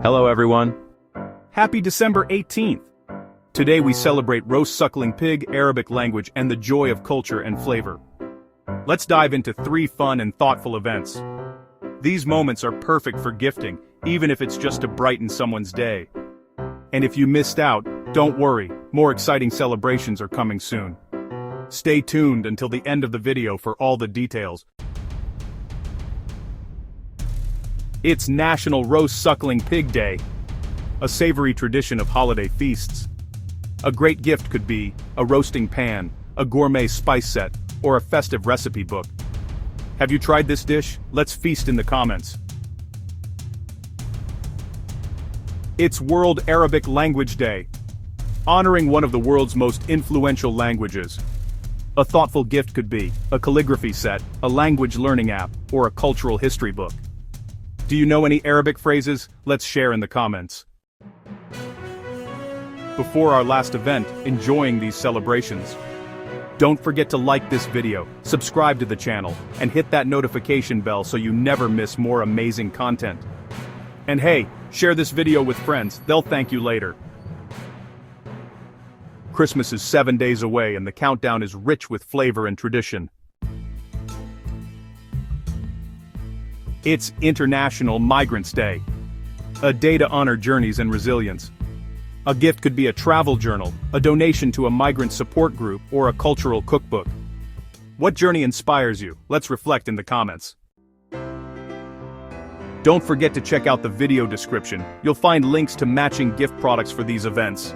Hello everyone. Happy December 18th! Today we celebrate roast suckling pig, Arabic language, and the joy of culture and flavor. Let's dive into 3 fun and thoughtful events. These moments are perfect for gifting, even if it's just to brighten someone's day. And if you missed out, don't worry, more exciting celebrations are coming soon. Stay tuned until the end of the video for all the details. It's National Roast Suckling Pig Day, a savory tradition of holiday feasts. A great gift could be a roasting pan, a gourmet spice set, or a festive recipe book. Have you tried this dish? Let's feast in the comments. It's World Arabic Language Day, honoring one of the world's most influential languages. A thoughtful gift could be a calligraphy set, a language learning app, or a cultural history book. Do you know any Arabic phrases? Let's share in the comments. Before our last event, enjoying these celebrations. Don't forget to like this video, subscribe to the channel, and hit that notification bell so you never miss more amazing content. And hey, share this video with friends, they'll thank you later. Christmas is 7 days away and the countdown is rich with flavor and tradition. It's International Migrants Day, a day to honor journeys and resilience. A gift could be a travel journal, a donation to a migrant support group, or a cultural cookbook. What journey inspires you? Let's reflect in the comments. Don't forget to check out the video description, you'll find links to matching gift products for these events.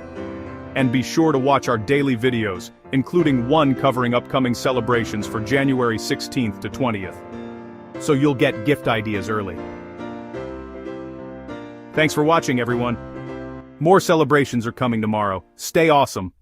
And be sure to watch our daily videos, including one covering upcoming celebrations for January 16th to 20th. So you'll get gift ideas early. Thanks for watching, everyone. More celebrations are coming tomorrow. Stay awesome.